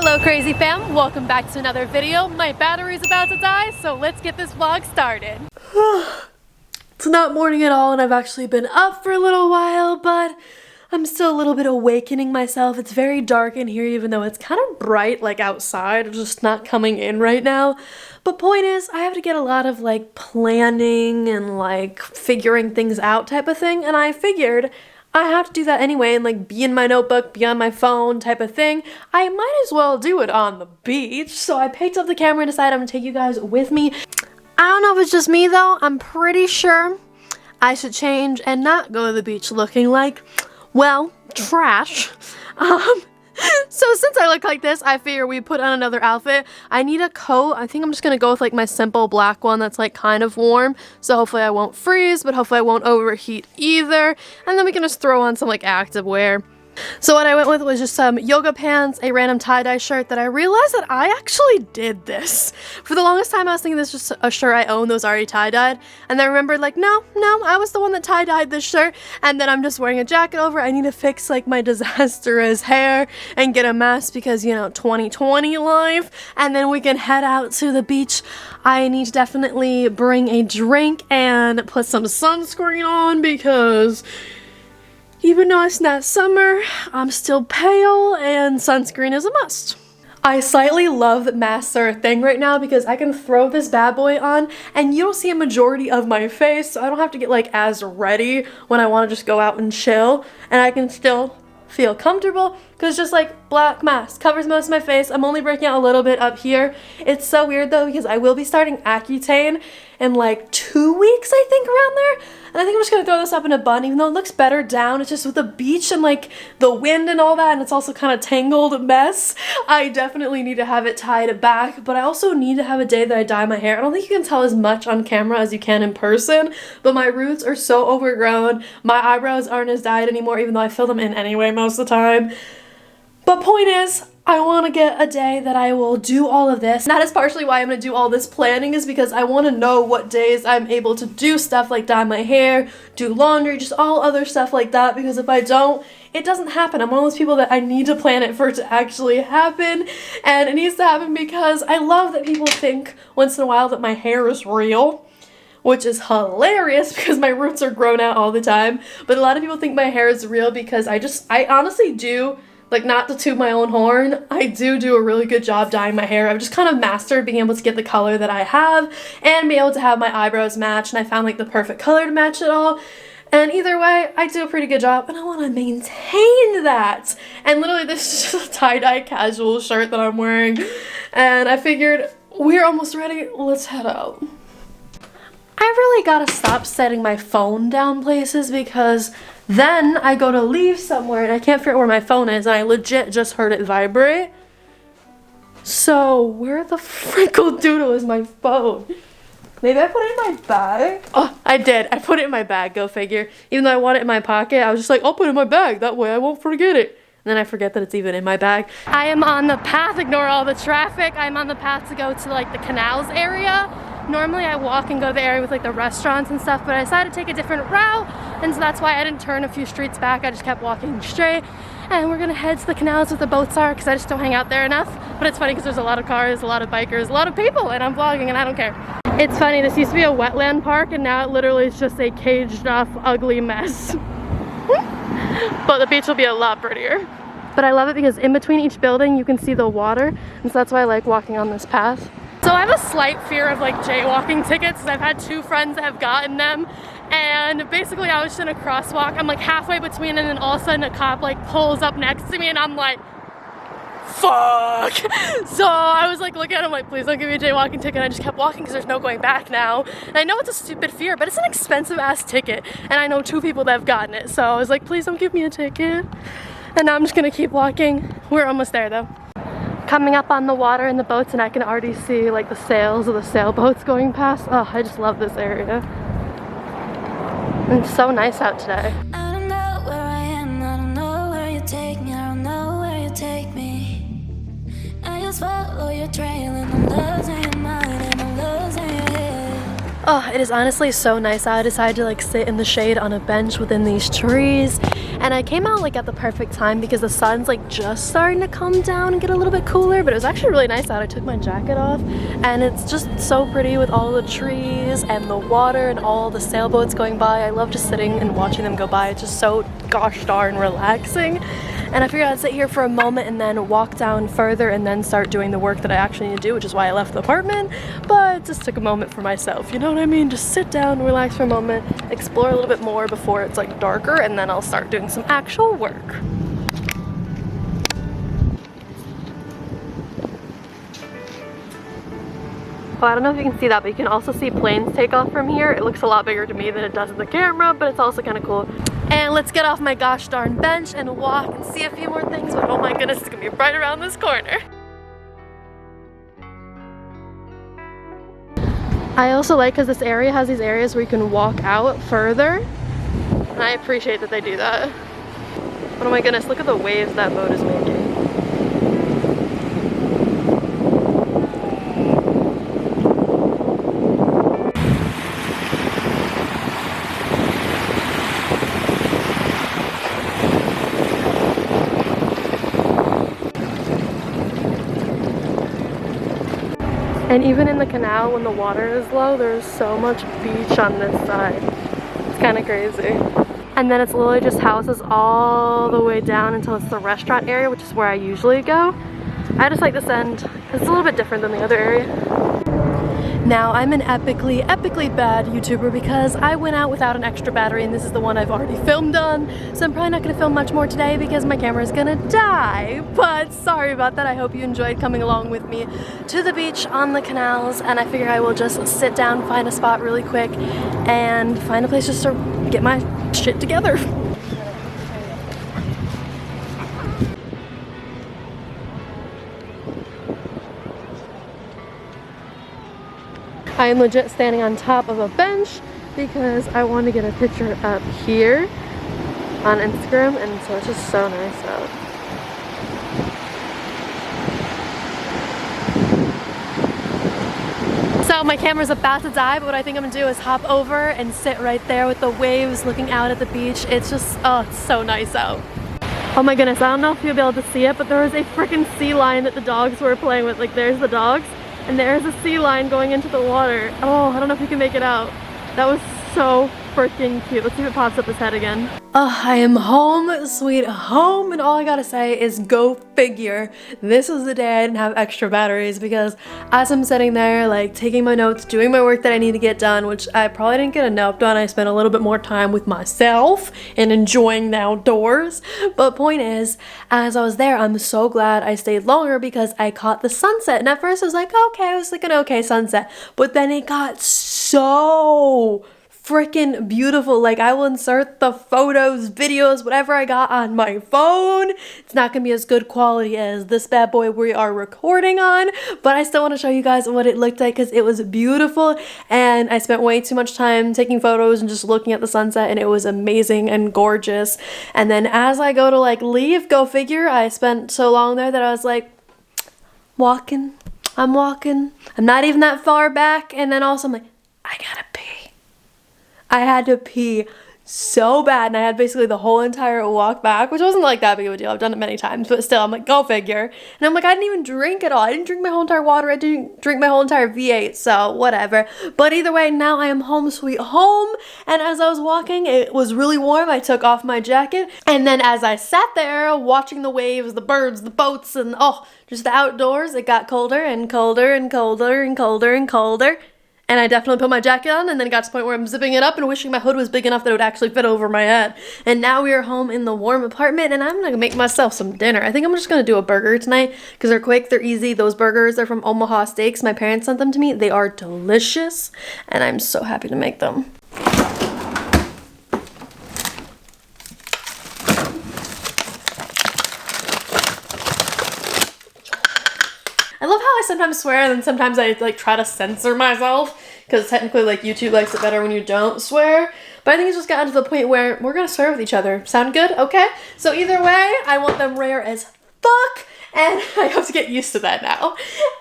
Hello crazy fam, welcome back to another video. My battery's about to die, so let's get this vlog started. It's not morning at all and I've actually been up for a little while, but I'm still a little bit awakening myself. It's very dark in here even though it's kind of bright like outside, it's just not coming in right now. But point is, I have to get a lot of like planning and like figuring things out type of thing, and I figured I have to do that anyway and like be in my notebook, be on my phone type of thing. I might as well do it on the beach. So I picked up the camera and decided I'm gonna take you guys with me. I don't know if it's just me though. I'm pretty sure I should change and not go to the beach looking like, well, trash. So since I look like this, I figure we put on another outfit. I need a coat. I think I'm just gonna go with like my simple black one that's like kind of warm. So hopefully I won't freeze, but hopefully I won't overheat either. And then we can just throw on some like active wear. So what I went with was just some yoga pants, a random tie-dye shirt that I realized that I actually did this. For the longest time I was thinking this was just a shirt I own that was already tie-dyed. And then I remembered like, no, I was the one that tie-dyed this shirt. And then I'm just wearing a jacket over. I need to fix like my disastrous hair and get a mask because, you know, 2020 life. And then we can head out to the beach. I need to definitely bring a drink and put some sunscreen on because even though it's not summer, I'm still pale and sunscreen is a must. I slightly love that masks are a thing right now because I can throw this bad boy on and you don't see a majority of my face, so I don't have to get like as ready when I want to just go out and chill, and I can still feel comfortable because just like black mask covers most of my face. I'm only breaking out a little bit up here. It's so weird though because I will be starting Accutane in like 2 weeks, I think, around there. And I think I'm just gonna throw this up in a bun even though it looks better down. It's just with the beach and like the wind and all that, and it's also kind of tangled mess. I definitely need to have it tied back, but I also need to have a day that I dye my hair. I don't think you can tell as much on camera as you can in person, but my roots are so overgrown. My eyebrows aren't as dyed anymore even though I fill them in anyway most of the time. But point is, I want to get a day that I will do all of this. And that is partially why I'm going to do all this planning, is because I want to know what days I'm able to do stuff like dye my hair, do laundry, just all other stuff like that, because if I don't, it doesn't happen. I'm one of those people that I need to plan it for it to actually happen, and it needs to happen because I love that people think once in a while that my hair is real, which is hilarious because my roots are grown out all the time. But a lot of people think my hair is real because I honestly do, like, not to toot my own horn, I do a really good job dyeing my hair. I've just kind of mastered being able to get the color that I have and be able to have my eyebrows match, and I found like the perfect color to match it all. And either way, I do a pretty good job and I want to maintain that. And literally this is just a tie-dye casual shirt that I'm wearing, and I figured we're almost ready, let's head out. I really gotta stop setting my phone down places because then I go to leave somewhere and I can't figure out where my phone is, and I legit just heard it vibrate. So where the frickle doodle is my phone? Maybe I put it in my bag? Oh, I did. I put it in my bag, go figure. Even though I want it in my pocket, I was just like, I'll put it in my bag. That way I won't forget it. And then I forget that it's even in my bag. I am on the path, ignore all the traffic. I'm on the path to go to like the canals area. Normally I walk and go to the area with like the restaurants and stuff, but I decided to take a different route, and so that's why I didn't turn a few streets back. I just kept walking straight, and we're gonna head to the canals where the boats are because I just don't hang out there enough. But it's funny because there's a lot of cars, a lot of bikers, a lot of people, and I'm vlogging and I don't care. It's funny, this used to be a wetland park and now it literally is just a caged off ugly mess. But the beach will be a lot prettier. But I love it because in between each building you can see the water, and so that's why I like walking on this path. So I have a slight fear of like jaywalking tickets because I've had 2 friends that have gotten them, and basically I was just in a crosswalk. I'm like halfway between, and then all of a sudden a cop like pulls up next to me and I'm like, fuck. So I was like looking at him like, please don't give me a jaywalking ticket. I just kept walking because there's no going back now. And I know it's a stupid fear, but it's an expensive ass ticket, and I know 2 people that have gotten it. So I was like, please don't give me a ticket. And now I'm just gonna keep walking. We're almost there though. Coming up on the water and the boats, and I can already see like the sails of the sailboats going past. Oh, I just love this area. It's so nice out today. I don't know where I am, I don't know where you take me, I don't know where you take me. I just follow your trail and I'm losing your mind and I'm losing your head. Oh, it is honestly so nice out. I decided to like sit in the shade on a bench within these trees And I came out like at the perfect time because the sun's like just starting to come down and get a little bit cooler, but it was actually really nice out. I took my jacket off and it's just so pretty with all the trees and the water and all the sailboats going by. I love just sitting and watching them go by. It's just so gosh darn relaxing. And I figured I'd sit here for a moment and then walk down further and then start doing the work that I actually need to do, which is why I left the apartment. But just took a moment for myself, you know what I mean? Just sit down, relax for a moment, explore a little bit more before it's like darker, and then I'll start doing some actual work. Oh, I don't know if you can see that, but you can also see planes take off from here. It looks a lot bigger to me than it does in the camera, but it's also kind of cool. And let's get off my gosh darn bench and walk and see a few more things, but oh my goodness, it's gonna be right around this corner. I also like because this area has these areas where you can walk out further, and I appreciate that they do that. But oh my goodness, look at the waves that boat is making. And even in the canal, when the water is low, there's so much beach on this side. It's kind of crazy. And then it's literally just houses all the way down until it's the restaurant area, which is where I usually go. I just like this end because it's a little bit different than the other area. Now, I'm an epically bad YouTuber because I went out without an extra battery, and this is the one I've already filmed on, so I'm probably not going to film much more today because my camera is going to die. But sorry about that. I hope you enjoyed coming along with me to the beach on the canals, and I figure I will just sit down, find a spot really quick, and find a place just to get my shit together. I am legit standing on top of a bench because I want to get a picture up here on Instagram, and so it's just so nice out. So my camera's about to die, but what I think I'm gonna do is hop over and sit right there with the waves looking out at the beach. It's just, oh, it's so nice out. Oh my goodness, I don't know if you'll be able to see it, but there was a freaking sea lion that the dogs were playing with. Like, there's the dogs. And there's a sea lion going into the water. Oh, I don't know if you can make it out. That was so freaking cute. Let's see if it pops up his head again. Oh, I am home, sweet home, and all I gotta say is go figure. This is the day I didn't have extra batteries, because as I'm sitting there, like, taking my notes, doing my work that I need to get done, which I probably didn't get enough done. I spent a little bit more time with myself and enjoying the outdoors. But point is, as I was there, I'm so glad I stayed longer because I caught the sunset. And at first I was like, okay, it was like an okay sunset. But then it got so freaking beautiful. Like, I will insert the photos, videos, whatever I got on my phone. It's not gonna be as good quality as this bad boy we are recording on, but I still want to show you guys what it looked like because it was beautiful, and I spent way too much time taking photos and just looking at the sunset, and it was amazing and gorgeous. And then as I go to like leave, go figure, I spent so long there that I was like, I'm walking, I'm not even that far back, and then also I'm like, I gotta pee. I had to pee so bad, and I had basically the whole entire walk back, which wasn't like that big of a deal. I've done it many times, but still, I'm like, go figure. And I'm like, I didn't even drink at all. I didn't drink my whole entire water. I didn't drink my whole entire V8, so whatever. But either way, now I am home sweet home, and as I was walking, it was really warm. I took off my jacket, and then as I sat there watching the waves, the birds, the boats, and oh, just the outdoors, it got colder and colder and colder and colder and colder. And I definitely put my jacket on, and then it got to the point where I'm zipping it up and wishing my hood was big enough that it would actually fit over my head. And now we are home in the warm apartment, and I'm gonna make myself some dinner. I think I'm just gonna do a burger tonight because they're quick, they're easy. Those burgers are from Omaha Steaks. My parents sent them to me. They are delicious, and I'm so happy to make them. I love how I sometimes swear and then sometimes I like try to censor myself because technically like YouTube likes it better when you don't swear. But I think it's just gotten to the point where we're gonna swear with each other. Sound good? Okay. So either way, I want them rare as fuck. and I have to get used to that now.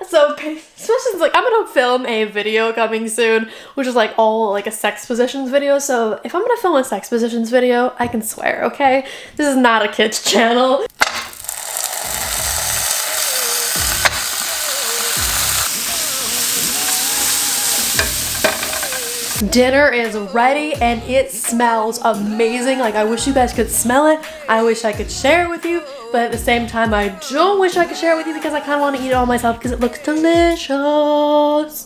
So especially since like I'm gonna film a video coming soon, which is like all like a sex positions video. So if I'm gonna film a sex positions video, I can swear, okay? This is not a kids channel. Dinner is ready and it smells amazing. Like, I wish you guys could smell it. I wish I could share it with you, but at the same time I don't wish I could share it with you because I kind of want to eat it all myself because it looks delicious.